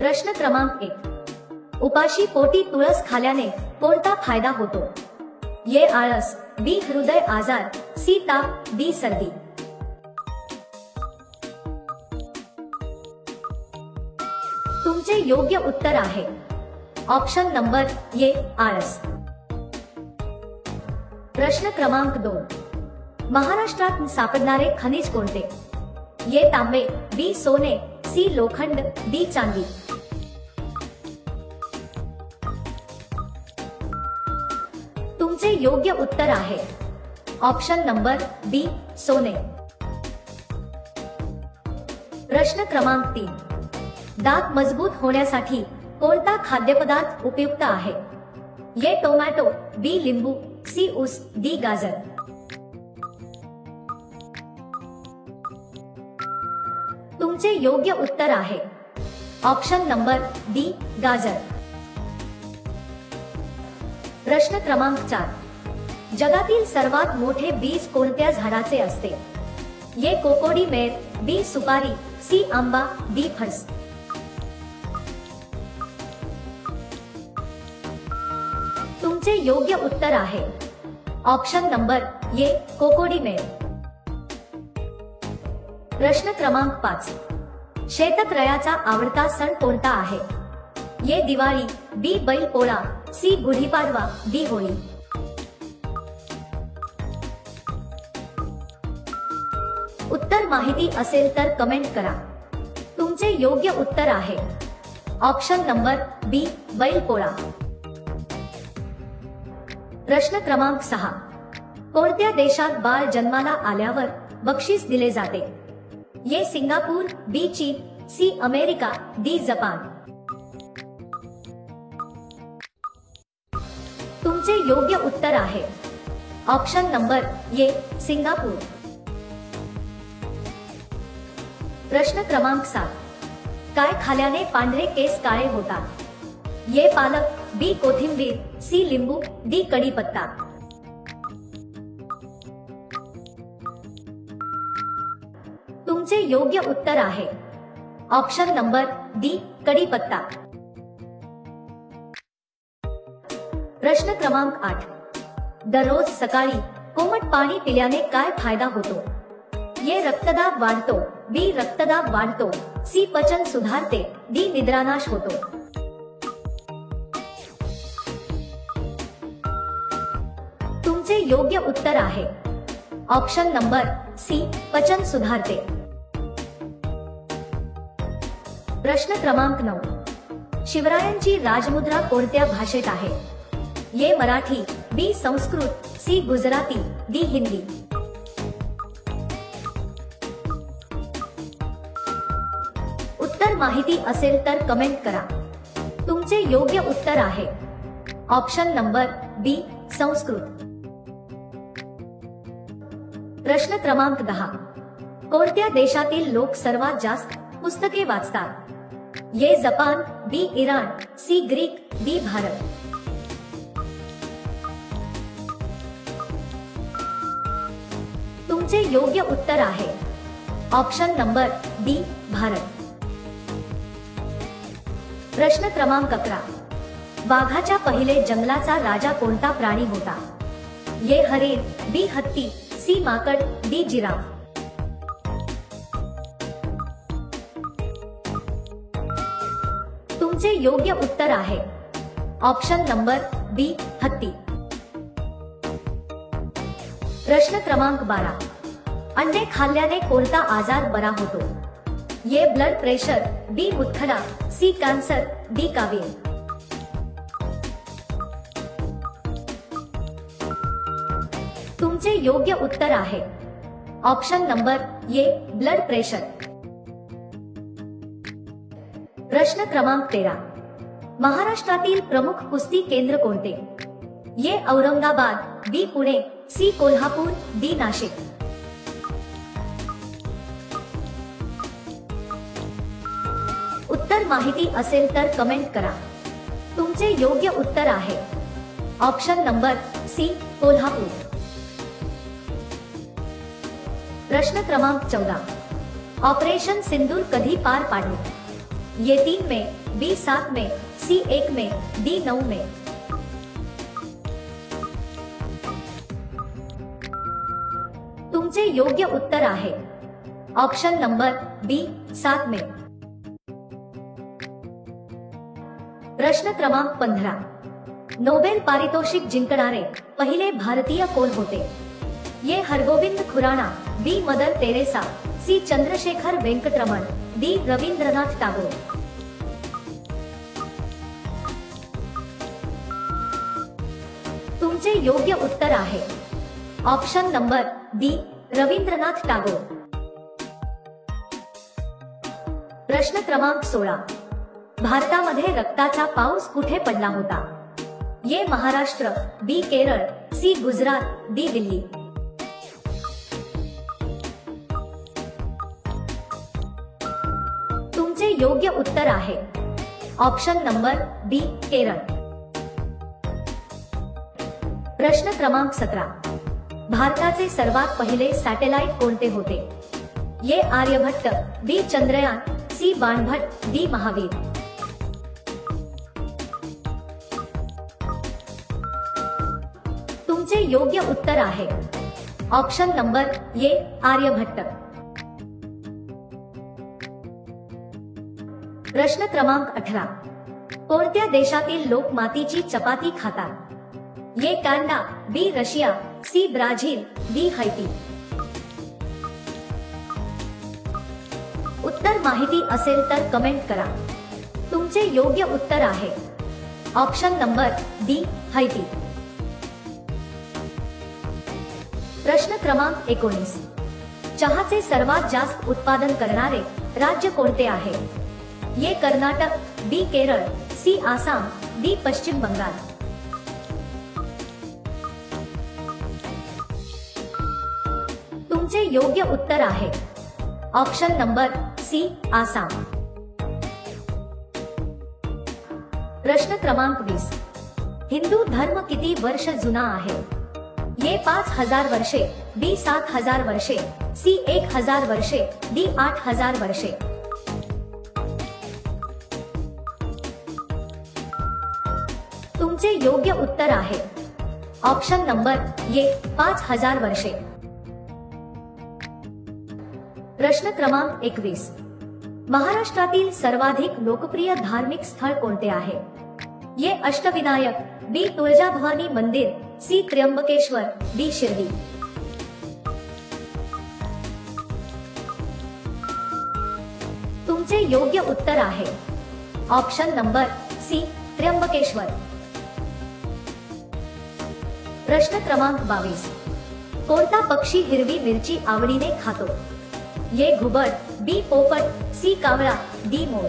प्रश्न क्रमांक 1, उपाशी पोटी तुळस खाल्याने कोणता फायदा होतो? ए आळस, बी हृदय आजार, सी ताप, डी सर्दी. तुमचे योग्य उत्तर आहे ऑप्शन नंबर ए आळस. प्रश्न क्रमांक 2, महाराष्ट्रात सापडणारे खनिज कोणते? ए तांबे, बी सोने, सी लोखंड, डी चांदी. तुमचे योग्य उत्तर आहे ऑप्शन नंबर बी सोने. प्रश्न क्रमांक 3, दात मजबूत होण्यासाठी कोणता खाद्यपदार्थ उपयुक्त आहे? ए टोमॅटो, बी लिंबू, सी ऊस, डी गाजर. तुमचे योग्य उत्तर आहे ऑप्शन नंबर डी गाजर. प्रश्न क्रमांक 4, जगातील सर्वात मोठे बीज कोणत्या झाडाचे असते? ए कोकोडी मेर, बी सुपारी, सी आंबा, डी फणस. तुमचे योग्य उत्तर आहे ऑप्शन नंबर ए कोकोडी मेर. प्रश्न क्रमांक 5, शेतकऱ्याचा आवडता सण कोणता आहे? ए दिवाळी, बी बैलपोळा, सी गुढीपाडवा, डी होळी. उत्तर माहिती असेल तर कमेंट करा. तुमचे योग्य उत्तर आहे ऑप्शन नंबर बी बैलपोळा. प्रश्न क्रमांक 6, कोणत्या देशात बाळ जन्माला आल्यावर बक्षीस दिले जाते? ए सिंगापूर, बी चीन, सी अमेरिका, डी जपान. तुमचे योग्य उत्तर आहे ऑप्शन नंबर ए सिंगापूर. प्रश्न क्रमांक 7, काय खाल्याने पांढरे केस काळे होतात? ए पालक, बी कोथिंबीर, सी लिंबू, डी कढीपत्ता. तुमचे योग्य उत्तर आहे ऑप्शन नंबर डी कढीपत्ता. प्रश्न क्रमांक 8, दररोज सकाळी कोमट पाणी पिल्याने काय फायदा होतो? ए रक्तदाब वाढतो, बी रक्तदाब वाढतो, सी पचन सुधारते, डी निद्रानाश होतो. तुमचे योग्य उत्तर आहे ऑप्शन नंबर सी पचन सुधारते. प्रश्न क्रमांक 9, शिवरायांची राजमुद्रा कोणत्या भाषेत आहे? ए मराठी, बी संस्कृत, सी गुजराती, डी हिंदी. उत्तर माहिती असेल तर कमेंट करा. तुमचे योग्य उत्तर आहे ऑप्शन नंबर बी संस्कृत. प्रश्न क्रमांक 10, कोणत्या देशातील लोक सर्वात जास्त पुस्तके वाचतात? A Japan, B Iran, C Greek, D Bharat. तुमचे योग्य उत्तर आहे ऑप्शन नंबर डी भारत. प्रश्न क्रमांक 11, वाघाच्या पहिले जंगलाचा राजा कोणता प्राणी होता? ए हरिण, बी हत्ती, सी माकड, डी जिराफ. तुमचे योग्य उत्तर आहे ऑप्शन नंबर बी हत्ती. प्रश्न क्रमांक 12, अंडे खाल्ल्याने कोणता आजार बरा होतो? ए ब्लड प्रेशर, बी मुतखडा, सी कॅन्सर, डी कावीळ. तुमचे योग्य उत्तर आहे option number A blood pressure. प्रश्न क्रमांक 13, महाराष्ट्रातील प्रमुख कुस्ती केंद्र कोणते? ए औरंगाबाद, बी पुणे, सी कोल्हापूर, डी नाशिक. उत्तर माहिती असेल तर कमेंट करा. तुमचे योग्य उत्तर आहे ऑप्शन नंबर सी कोल्हापूर. प्रश्न क्रमांक 14, ऑपरेशन सिंदूर कधी पार पाडले? ये 3 में, बी 7 में, सी 1 में, डी 9 में। तुमचे योग्य उत्तर आहे ऑप्शन नंबर बी 7 में। प्रश्न क्रमांक 15, नोबेल पारितोषिक जिंकणारे पहिले भारतीय कोण होते? A Hargobind Khorana, B Mother Teresa, C Chandrasekhara Venkataraman, D Rabindranath Tagore. तुमचे योग्य उत्तर आहे option number D Rabindranath Tagore. प्रश्न क्रमांक 16, भारतामध्ये रक्ताचा पाऊस कुठे पडला होता? ये महाराष्ट्र, बी केरळ, सी गुजरात, डी दिल्ली। तुमचे योग्य उत्तर आहे ऑप्शन नंबर बी केरळ। प्रश्न क्रमांक 17, भारताचे सर्वात पहिले सॅटेलाइट कोणते होते? ये आर्यभट्ट, बी चंद्रयान, सी बाणभट्ट, डी महावीर। तुमचे योग्य उत्तर आहे ऑप्शन नंबर ये आर्यभट्ट। प्रश्न क्रमांक 18, कोणत्या देशातील लोक मातीची चपाती खातात? A Canada, B Russia, C Brazil, D Haiti. उत्तर माहिती असेल तर कमेंट करा। तुमचे योग्य उत्तर आहे ऑप्शन नंबर डी हैती। प्रश्न क्रमांक 19, चहाचे सर्वात जास्त उत्पादन करणारे राज्य कोणते आहे? ये कर्नाटक, बी केरळ, सी आसाम, डी पश्चिम बंगाल। तुमचे योग्य उत्तर आहे ऑप्शन नंबर सी आसाम। प्रश्न क्रमांक 20, हिंदू धर्म किती वर्ष जुना आहे? ये 5000 वर्षे, बी 7000 वर्षे, सी 1000 वर्षे, डी 8000 वर्षे। तुमचे योग्य उत्तर आहे ऑप्शन नंबर ये 5000 वर्षे। प्रश्न क्रमांक 21, महाराष्ट्रातील सर्वाधिक लोकप्रिय धार्मिक स्थळ कोणते आहे? ये अष्टविनायक, बी तुळजाभवानी मंदिर, सी त्र्यंबकेश्वर, डी शिर्डी। तुमचे योग्य उत्तर आहे ऑप्शन नंबर सी त्र्यंबकेश्वर। प्रश्न क्रमांक 22, कोणता पक्षी हिरवी मिरची आवडीने खातो? ये घुबड, बी पोपट, सी कावळा, डी मोर।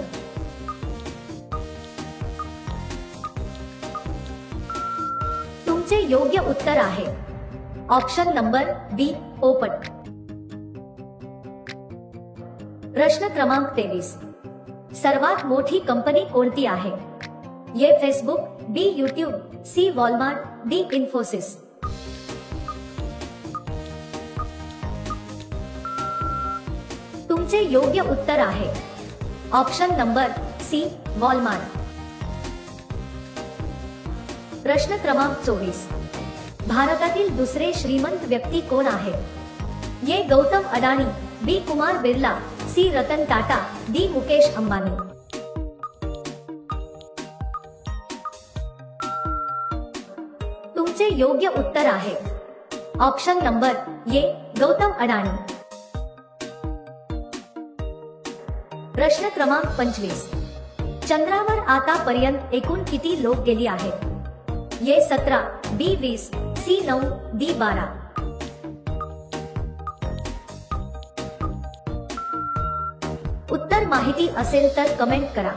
तुमचे योग्य उत्तर आहे ऑप्शन नंबर बी पोपट। प्रश्न क्रमांक 23, सर्वात मोठी कंपनी कोणती आहे? A Facebook, B YouTube, C Walmart, D Infosys. तुमचे योग्य उत्तर आहे ऑप्शन नंबर सी वॉलमार्ट। प्रश्न क्रमांक 24, भारतातील दुसरे श्रीमंत व्यक्ती कोण आहे? ये गौतम अडाणी, बी कुमार बिर्ला, सी रतन टाटा, डी मुकेश अंबानी। तुमचे योग्य उत्तर आहे ऑप्शन नंबर ये गौतम अडाणी। प्रश्न क्रमांक 25, चंद्रावर आतापर्यंत एकूण किती लोक गेली आहेत? ये 17, बी 20, सी 9, डी 12। उत्तर माहिती असेल तर कमेंट करा।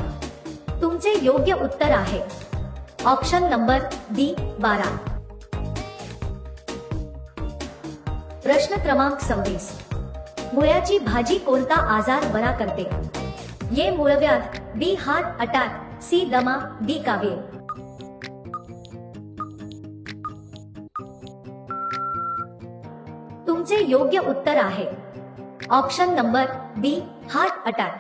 तुमचे योग्य उत्तर आहे ऑप्शन नंबर डी 12। प्रश्न क्रमांक 26, मुळ्याची भाजी कोणता आजार बरा करते? ये मूळव्याध, बी हार्ट अटॅक, सी दमा, डी कावीळ। तुमचे योग्य उत्तर आहे ऑप्शन नंबर बी हार्ट अटॅक।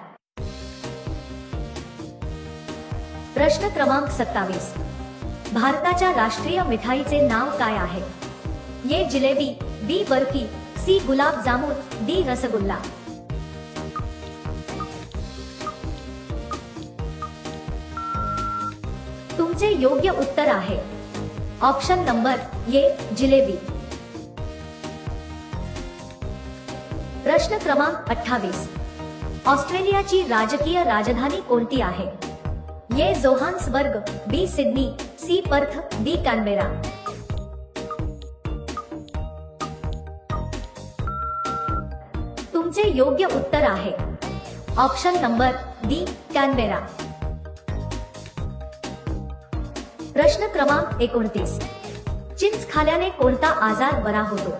प्रश्न क्रमांक 27. भारताच्या राष्ट्रीय मिठाईचे नाव काय आहे? ए जिलेबी, बी बर्फी, सी गुलाबजामुन, डी रसगुल्ला. तुमचे योग्य उत्तर आहे ऑप्शन नंबर ए जिलेबी. प्रश्न क्रमांक 28. ऑस्ट्रेलियाची राजकीय राजधानी कोणती आहे? A Johannesburg, B Sydney, C Perth, D Canberra. तुमचे योग्य उत्तर आहे ऑप्शन नंबर डी कॅनबेरा. प्रश्न क्रमांक 29. चिंच खाल्याने कोणता आजार बरा होतो?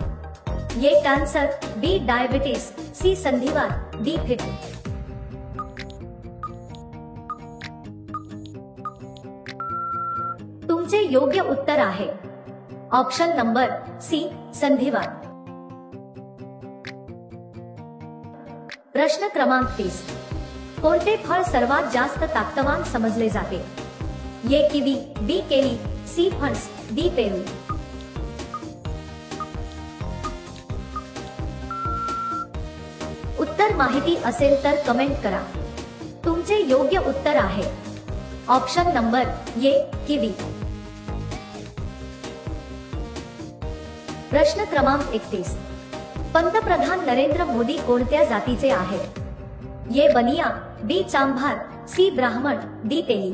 ए कॅन्सर, बी डायबिटीस, सी संधिवात, डी फिट. तुमचे योग्य उत्तर आहे ऑप्शन नंबर सी संधिवात. प्रश्न क्रमांक 30. कोणते फळ सर्वात जास्त ताकदवान समजले जाते? ए किवी, बी केळी, सी फणस, डी पेरू. उत्तर माहिती असेल तर कमेंट करा. तुमचे योग्य उत्तर आहे ऑप्शन नंबर ए किवी. प्रश्न क्रमांक 31. पंतप्रधान नरेंद्र मोदी कोणत्या जातीचे आहेत? ए बनिया, बी चांभार, सी ब्राह्मण, डी तेली.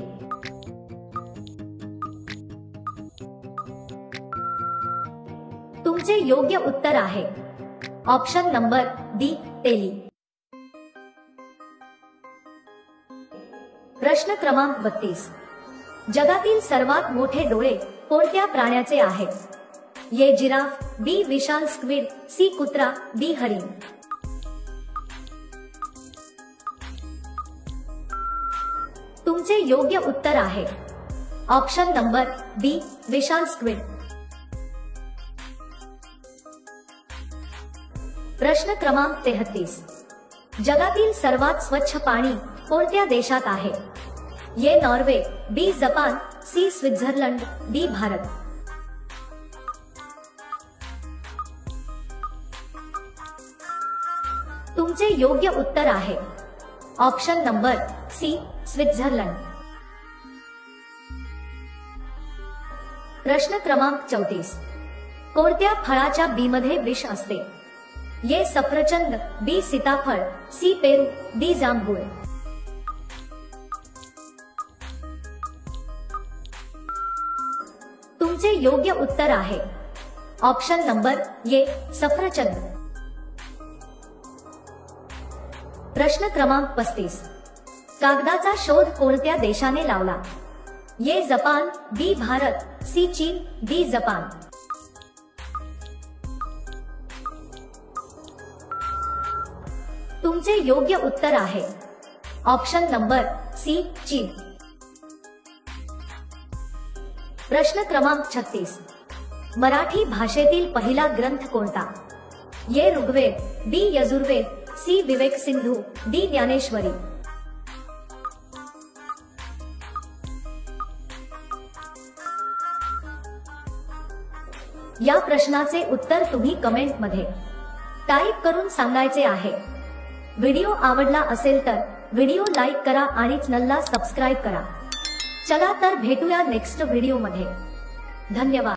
तुमचे योग्य उत्तर आहे ऑप्शन नंबर डी तेली. प्रश्न क्रमांक 32. जगातील सर्वात मोठे डोळे कोणत्या प्राण्याचे आहेत? ए जिराफ, बी विशाल स्क्विड, सी कुत्रा, डी हरिण. तुमचे योग्य उत्तर आहे ऑप्शन नंबर बी विशाल स्क्विड. प्रश्न क्रमांक 33. जगातील सर्वात स्वच्छ पाणी कोणत्या देशात आहे? A Norway, B Japan, C Switzerland, D Bharat. तुमचे योग्य उत्तर आहे ऑप्शन नंबर सी स्वित्झर्लंड. प्रश्न क्रमांक 34. कोणत्या फळाच्या बीमध्ये विष असते? ए सफरचंद, बी सीताफळ, सी पेरू, डी जांभूळ. तुमचे योग्य उत्तर आहे ऑप्शन नंबर ए सफरचंद. प्रश्न क्रमांक 35. कागदाचा शोध कोणत्या देशाने लावला? ए जपान, बी भारत, सी चीन, डी जपान. तुमचे योग्य उत्तर आहे ऑप्शन नंबर सी चीन. प्रश्न क्रमांक 36. मराठी भाषेतील पहिला ग्रंथ कोणता? ए ऋग्वेद, बी यजुर्वेद, सी विवेक सिंधू, डी ज्ञानेश्वरी. या प्रश्नाचे उत्तर तुम्ही कमेंट मध्ये टाईप करून सांगायचे आहे. व्हिडिओ आवडला असेल तर व्हिडिओ लाईक करा आणि चॅनलला सबस्क्राईब करा. चला तर भेटूया नेक्स्ट व्हिडिओ मध्ये. धन्यवाद.